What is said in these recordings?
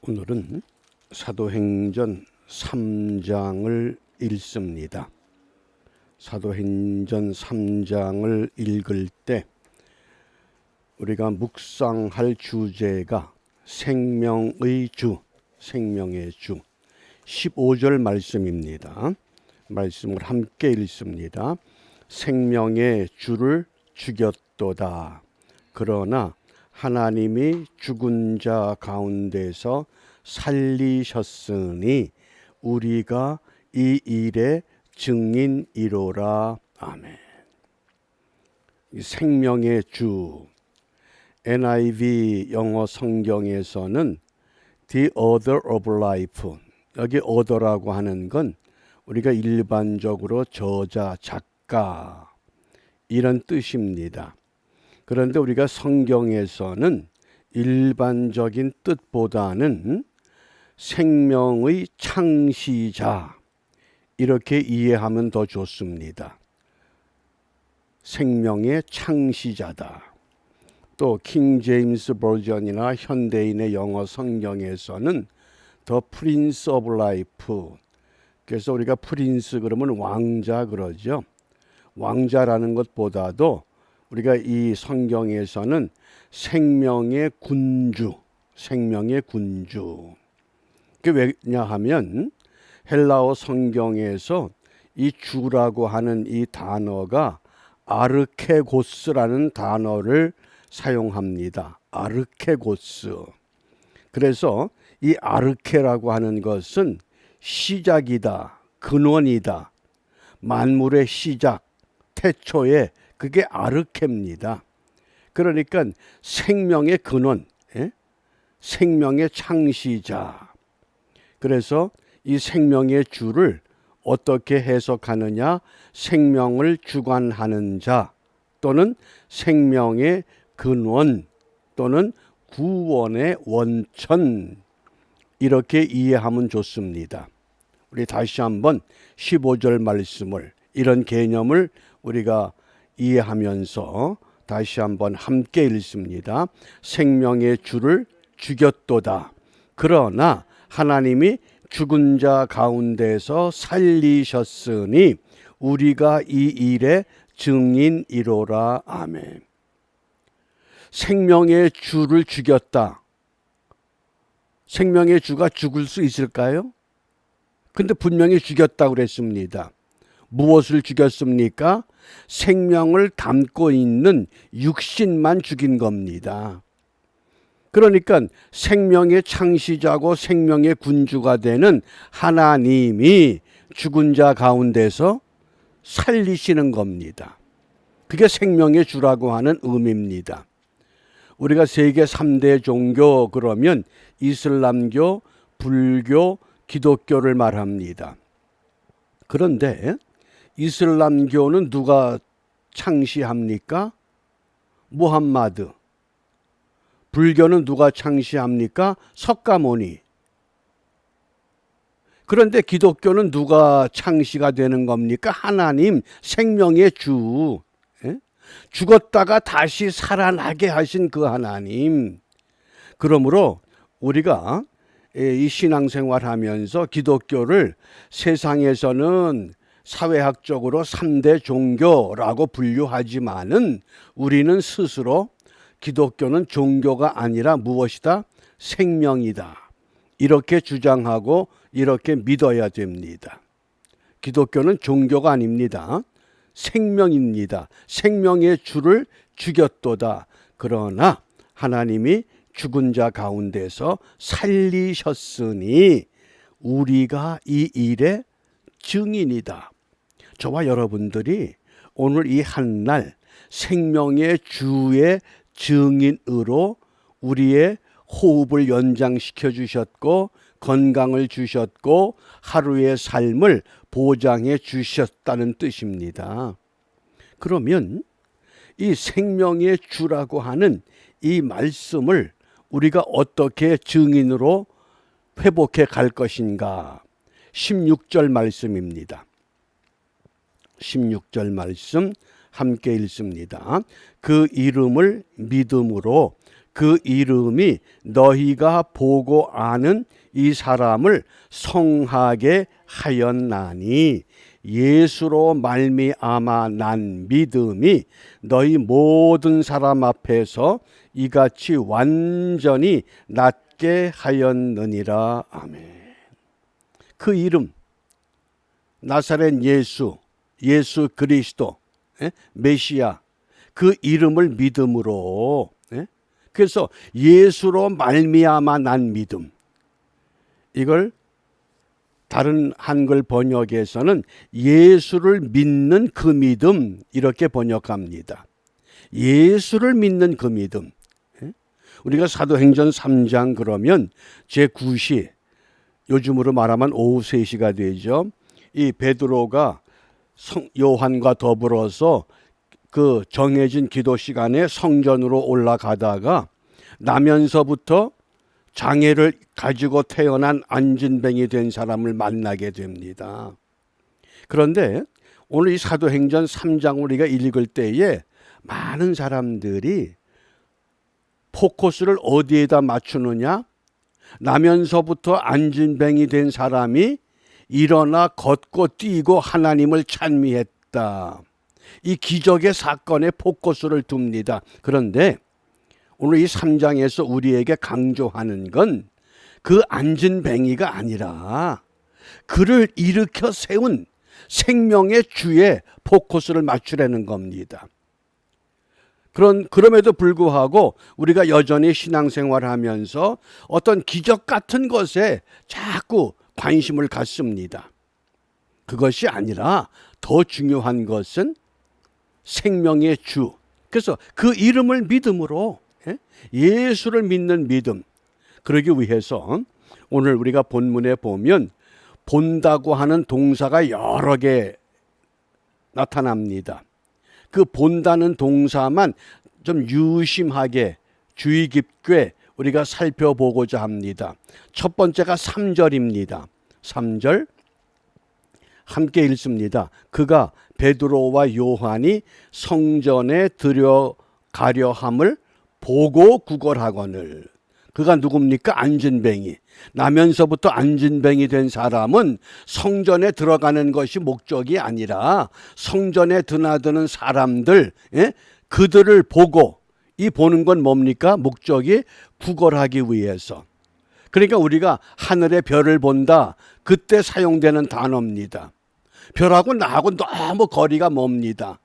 오늘은 사도행전 3장을 읽습니다. 사도행전 3장을 읽을 때 우리가 묵상할 주제가 생명의 주, 생명의 주 15절 말씀입니다. 말씀을 함께 읽습니다. 생명의 주를 죽였도다. 그러나 하나님이 죽은 자 가운데서 살리셨으니 우리가 이 일의 증인이로라. 아멘. 생명의 주, NIV 영어 성경에서는 The Author of Life, 여기 author라고 하는 건 우리가 일반적으로 저자, 작가 이런 뜻입니다. 그런데 우리가 성경에서는 일반적인 뜻보다는 생명의 창시자 이렇게 이해하면 더 좋습니다. 생명의 창시자다. 또 킹 제임스 버전이나 현대인의 영어 성경에서는 The Prince of Life, 그래서 우리가 프린스 그러면 왕자 그러죠. 왕자라는 것보다도 우리가 이 성경에서는 생명의 군주, 생명의 군주. 그게 왜냐하면 헬라어 성경에서 이 주라고 하는 이 단어가 아르케고스라는 단어를 사용합니다. 아르케고스. 그래서 이 아르케라고 하는 것은 시작이다, 근원이다, 만물의 시작, 태초에 그게 아르케입니다. 그러니까 생명의 근원, 생명의 창시자. 그래서 이 생명의 주를 어떻게 해석하느냐? 생명을 주관하는 자 또는 생명의 근원 또는 구원의 원천, 이렇게 이해하면 좋습니다. 우리 다시 한번 15절 말씀을, 이런 개념을 우리가 이해하면서 다시 한번 함께 읽습니다. 생명의 주를 죽였도다. 그러나 하나님이 죽은 자 가운데서 살리셨으니 우리가 이 일의 증인이로라. 아멘. 생명의 주를 죽였다. 생명의 주가 죽을 수 있을까요? 근데 분명히 죽였다고 그랬습니다. 무엇을 죽였습니까? 생명을 담고 있는 육신만 죽인 겁니다. 그러니까 생명의 창시자고 생명의 군주가 되는 하나님이 죽은 자 가운데서 살리시는 겁니다. 그게 생명의 주라고 하는 의미입니다. 우리가 세계 3대 종교 그러면 이슬람교, 불교, 기독교를 말합니다. 그런데 이슬람교는 누가 창시합니까? 무함마드. 불교는 누가 창시합니까? 석가모니. 그런데 기독교는 누가 창시가 되는 겁니까? 하나님, 생명의 주. 죽었다가 다시 살아나게 하신 그 하나님. 그러므로 우리가 이 신앙생활 하면서 기독교를 세상에서는 사회학적으로 3대 종교라고 분류하지만은 우리는 스스로 기독교는 종교가 아니라 무엇이다? 생명이다. 이렇게 주장하고 이렇게 믿어야 됩니다. 기독교는 종교가 아닙니다. 생명입니다. 생명의 주를 죽였도다. 그러나 하나님이 죽은 자 가운데서 살리셨으니 우리가 이 일의 증인이다. 저와 여러분들이 오늘 이 한날 생명의 주의 증인으로 우리의 호흡을 연장시켜 주셨고 건강을 주셨고 하루의 삶을 보장해 주셨다는 뜻입니다. 그러면 이 생명의 주라고 하는 이 말씀을 우리가 어떻게 증인으로 회복해 갈 것인가? 16절 말씀입니다. 16절 말씀 함께 읽습니다. 그 이름을 믿음으로 그 이름이 너희가 보고 아는 이 사람을 성하게 하였나니 예수로 말미암아 난 믿음이 너희 모든 사람 앞에서 이같이 완전히 낫게 하였느니라. 아멘. 그 이름, 나사렛 예수, 예수 그리스도, 메시아, 그 이름을 믿음으로, 그래서 예수로 말미암아 난 믿음, 이걸 다른 한글 번역에서는 예수를 믿는 그 믿음, 이렇게 번역합니다. 예수를 믿는 그 믿음. 우리가 사도행전 3장 그러면 제9시, 요즘으로 말하면 오후 3시가 되죠. 이 베드로가 요한과 더불어서 그 정해진 기도 시간에 성전으로 올라가다가 나면서부터 장애를 가지고 태어난 안진뱅이 된 사람을 만나게 됩니다. 그런데 오늘 이 사도행전 3장 우리가 읽을 때에 많은 사람들이 포커스를 어디에다 맞추느냐? 나면서부터 안진뱅이 된 사람이 일어나 걷고 뛰고 하나님을 찬미했다. 이 기적의 사건에 포커스를 둡니다. 그런데 오늘 이 3장에서 우리에게 강조하는 건 그 안진뱅이가 아니라 그를 일으켜 세운 생명의 주에 포커스를 맞추려는 겁니다. 그럼에도 불구하고 우리가 여전히 신앙생활을 하면서 어떤 기적 같은 것에 자꾸 관심을 갖습니다. 그것이 아니라 더 중요한 것은 생명의 주. 그래서 그 이름을 믿음으로, 예수를 믿는 믿음. 그러기 위해서 오늘 우리가 본문에 보면 본다고 하는 동사가 여러 개 나타납니다. 그 본다는 동사만 좀 유심하게 주의 깊게 우리가 살펴보고자 합니다. 첫 번째가 3절입니다. 3절 함께 읽습니다. 그가 베드로와 요한이 성전에 들어가려 함을 보고 구걸하거늘. 그가 누굽니까? 안진뱅이. 나면서부터 안진뱅이 된 사람은 성전에 들어가는 것이 목적이 아니라 성전에 드나드는 사람들, 그들을 보고, 이 보는 건 뭡니까? 목적이 구걸하기 위해서. 그러니까 우리가 하늘의 별을 본다, 그때 사용되는 단어입니다. 별하고 나하고 너무 거리가 멉니다.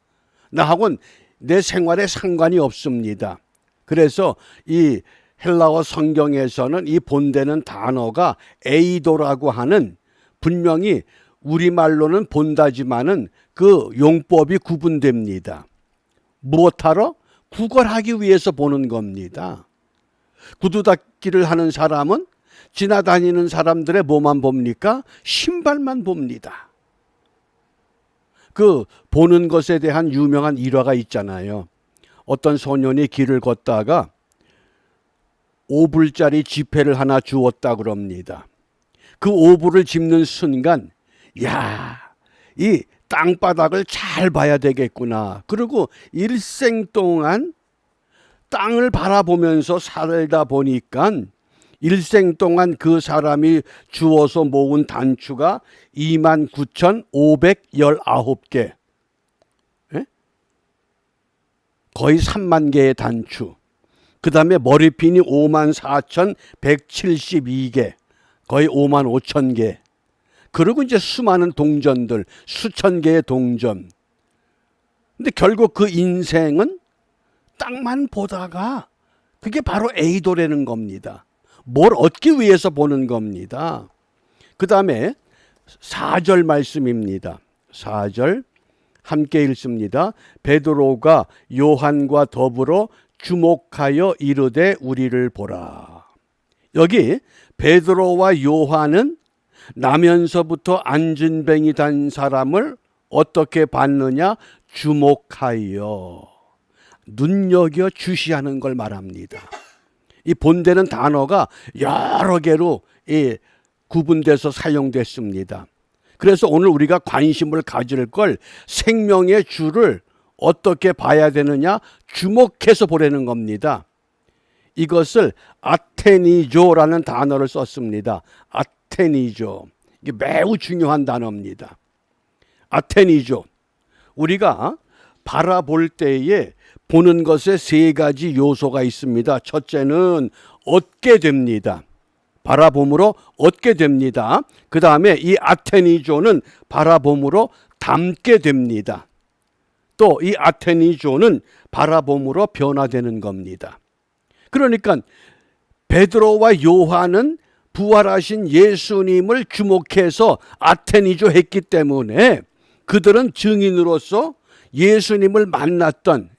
나하고는 내 생활에 상관이 없습니다. 그래서 이 헬라어 성경에서는 이 본되는 단어가 에이도라고 하는, 분명히 우리말로는 본다지만은 그 용법이 구분됩니다. 무엇하러? 구걸하기 위해서 보는 겁니다. 구두 닦기를 하는 사람은 지나다니는 사람들의 뭐만 봅니까? 신발만 봅니다. 그 보는 것에 대한 유명한 일화가 있잖아요. 어떤 소년이 길을 걷다가 5불짜리 지폐를 하나 주었다 그럽니다. 그 5불을 짚는 순간, 야, 이 땅바닥을 잘 봐야 되겠구나. 그리고 일생 동안 땅을 바라보면서 살다 보니까 일생 동안 그 사람이 주워서 모은 단추가 29,519개. 거의 3만 개의 단추. 그 다음에 머리핀이 54,172개. 거의 5만 5천 개. 그리고 이제 수많은 동전들, 수천 개의 동전. 근데 결국 그 인생은 땅만 보다가 그게 바로 에이도라는 겁니다. 뭘 얻기 위해서 보는 겁니다. 그 다음에 4절 말씀입니다. 4절 함께 읽습니다. 베드로가 요한과 더불어 주목하여 이르되 우리를 보라. 여기 베드로와 요한은 나면서부터 안진뱅이 단 사람을 어떻게 봤느냐? 주목하여, 눈여겨 주시하는 걸 말합니다. 이 본되는 단어가 여러 개로 구분돼서 사용됐습니다. 그래서 오늘 우리가 관심을 가질 걸, 생명의 주를 어떻게 봐야 되느냐? 주목해서 보라는 겁니다. 이것을 아테니조라는 단어를 썼습니다. 아테니조. 이게 매우 중요한 단어입니다. 아테니조. 우리가 바라볼 때에 보는 것에 세 가지 요소가 있습니다. 첫째는 얻게 됩니다. 바라봄으로 얻게 됩니다. 그 다음에 이 아테니조는 바라봄으로 담게 됩니다. 또 이 아테니조는 바라봄으로 변화되는 겁니다. 그러니까 베드로와 요한은 부활하신 예수님을 주목해서 아테니조 했기 때문에 그들은 증인으로서 예수님을 만났던,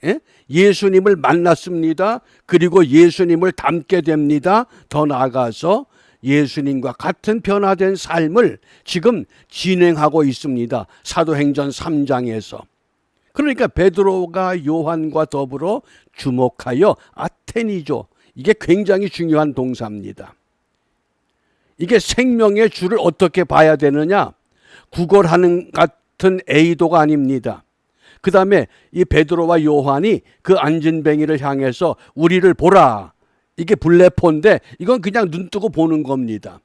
예수님을 만났습니다. 그리고 예수님을 닮게 됩니다. 더 나아가서 예수님과 같은 변화된 삶을 지금 진행하고 있습니다. 사도행전 3장에서. 그러니까 베드로가 요한과 더불어 주목하여 아테니조, 이게 굉장히 중요한 동사입니다. 이게 생명의 줄을 어떻게 봐야 되느냐? 구걸하는 같은 에이도가 아닙니다. 그 다음에 이 베드로와 요한이 그 안진뱅이를 향해서 우리를 보라. 이게 블레포인데 이건 그냥 눈 뜨고 보는 겁니다.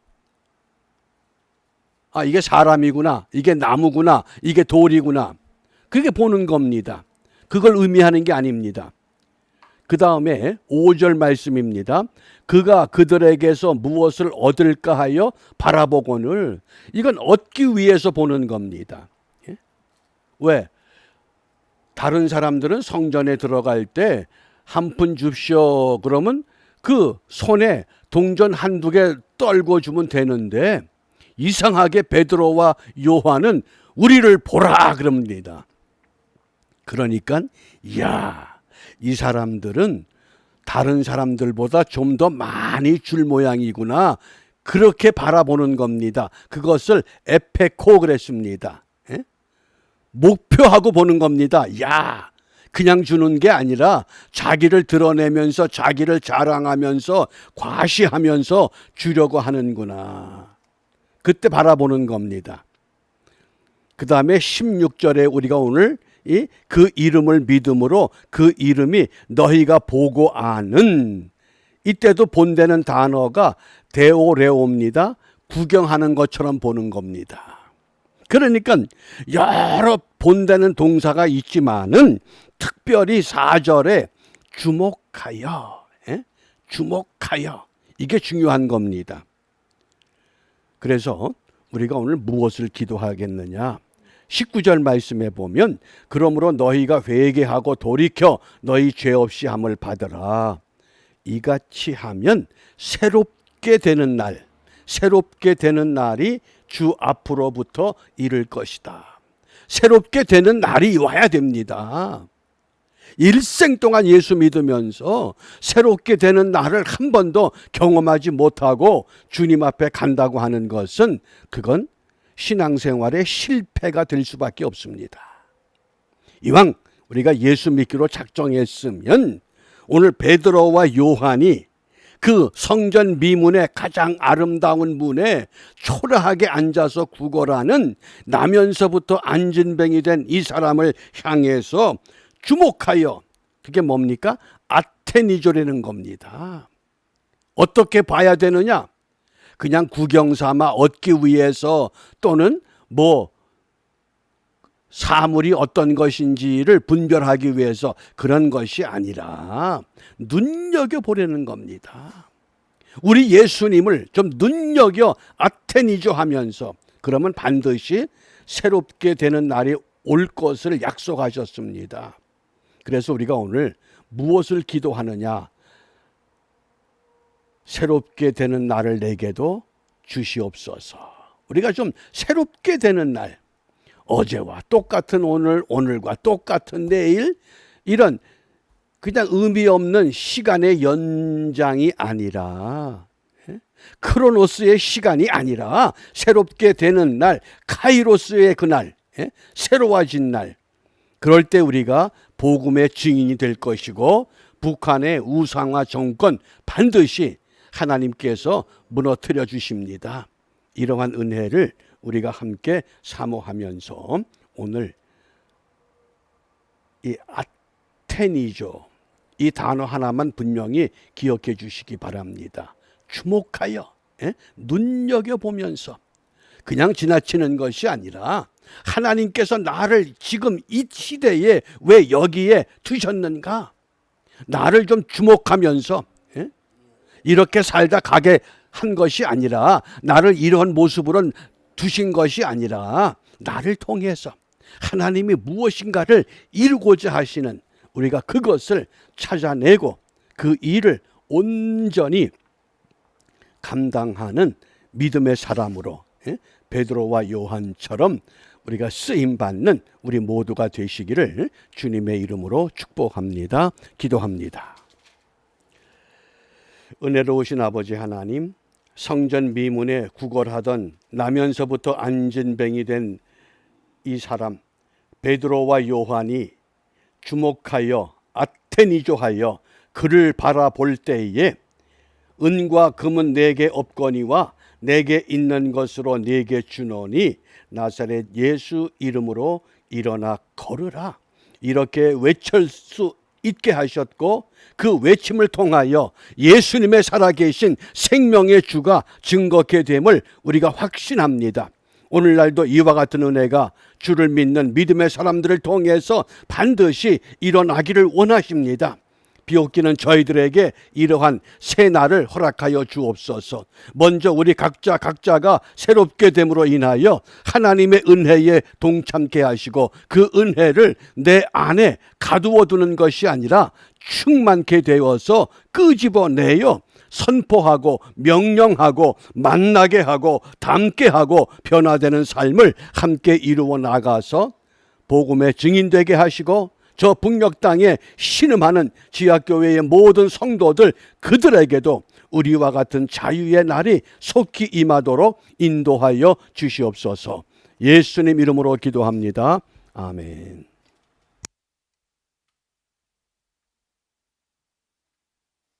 아, 이게 사람이구나. 이게 나무구나. 이게 돌이구나. 그게 보는 겁니다. 그걸 의미하는 게 아닙니다. 그 다음에 5절 말씀입니다. 그가 그들에게서 무엇을 얻을까 하여 바라보거늘. 이건 얻기 위해서 보는 겁니다. 왜? 다른 사람들은 성전에 들어갈 때 한 푼 줍쇼 그러면 그 손에 동전 한두 개 떨궈 주면 되는데 이상하게 베드로와 요한은 우리를 보라 그럽니다. 그러니까 이야, 이 사람들은 다른 사람들보다 좀 더 많이 줄 모양이구나. 그렇게 바라보는 겁니다. 그것을 에페코 그랬습니다. 목표하고 보는 겁니다. 야, 그냥 주는 게 아니라 자기를 드러내면서 자기를 자랑하면서 과시하면서 주려고 하는구나. 그때 바라보는 겁니다. 그 다음에 16절에 우리가 오늘 그 이름을 믿음으로 그 이름이 너희가 보고 아는, 이때도 본되는 단어가 데오레오입니다. 구경하는 것처럼 보는 겁니다. 그러니까 여러 본되는 동사가 있지만은 특별히 4절에 주목하여, 주목하여, 이게 중요한 겁니다. 그래서 우리가 오늘 무엇을 기도하겠느냐? 19절 말씀에 보면 그러므로 너희가 회개하고 돌이켜 너희 죄 없이 함을 받으라. 이같이 하면 새롭게 되는 날, 새롭게 되는 날이 주 앞으로부터 이를 것이다. 새롭게 되는 날이 와야 됩니다. 일생 동안 예수 믿으면서 새롭게 되는 날을 한 번도 경험하지 못하고 주님 앞에 간다고 하는 것은 그건 신앙생활의 실패가 될 수밖에 없습니다. 이왕 우리가 예수 믿기로 작정했으면 오늘 베드로와 요한이 그 성전 미문의 가장 아름다운 문에 초라하게 앉아서 구걸하는 나면서부터 안진뱅이 된 이 사람을 향해서 주목하여, 그게 뭡니까? 아테니조라는 겁니다. 어떻게 봐야 되느냐? 그냥 구경 삼아 얻기 위해서 또는 사물이 어떤 것인지를 분별하기 위해서 그런 것이 아니라 눈여겨보려는 겁니다. 우리 예수님을 좀 눈여겨 아테니조 하면서, 그러면 반드시 새롭게 되는 날이 올 것을 약속하셨습니다. 그래서 우리가 오늘 무엇을 기도하느냐? 새롭게 되는 날을 내게도 주시옵소서. 우리가 좀 새롭게 되는 날, 어제와 똑같은 오늘, 오늘과 똑같은 내일, 이런 그냥 의미 없는 시간의 연장이 아니라, 크로노스의 시간이 아니라 새롭게 되는 날, 카이로스의 그날, 새로워진 날, 그럴 때 우리가 복음의 증인이 될 것이고 북한의 우상화 정권 반드시 하나님께서 무너뜨려 주십니다. 이러한 은혜를 우리가 함께 사모하면서 오늘 이 아테니조, 이 단어 하나만 분명히 기억해 주시기 바랍니다. 주목하여, 눈여겨보면서 그냥 지나치는 것이 아니라 하나님께서 나를 지금 이 시대에 왜 여기에 두셨는가? 나를 좀 주목하면서 이렇게 살다 가게 한 것이 아니라, 나를 이런 모습으로 두신 것이 아니라 나를 통해서 하나님이 무엇인가를 이루고자 하시는, 우리가 그것을 찾아내고 그 일을 온전히 감당하는 믿음의 사람으로 베드로와 요한처럼 우리가 쓰임받는 우리 모두가 되시기를 주님의 이름으로 축복합니다. 기도합니다. 은혜로우신 아버지 하나님, 성전 미문에 구걸하던 나면서부터 안진뱅이 된 이 사람 베드로와 요한이 주목하여 아테니조하여 그를 바라볼 때에 은과 금은 내게 없거니와 내게 있는 것으로 내게 주노니 나사렛 예수 이름으로 일어나 걸으라, 이렇게 외칠 수 있게 하셨고, 그 외침을 통하여 예수님의 살아계신 생명의 주가 증거케 됨을 우리가 확신합니다. 오늘날도 이와 같은 은혜가 주를 믿는 믿음의 사람들을 통해서 반드시 일어나기를 원하십니다. 비옵기는 저희들에게 이러한 새 날을 허락하여 주옵소서. 먼저 우리 각자가 새롭게 됨으로 인하여 하나님의 은혜에 동참케 하시고, 그 은혜를 내 안에 가두어 두는 것이 아니라 충만케 되어서 끄집어내어 선포하고 명령하고 만나게 하고 닮게 하고 변화되는 삶을 함께 이루어 나가서 복음의 증인되게 하시고, 저 북녘 땅에 신음하는 지하교회의 모든 성도들, 그들에게도 우리와 같은 자유의 날이 속히 임하도록 인도하여 주시옵소서. 예수님 이름으로 기도합니다. 아멘.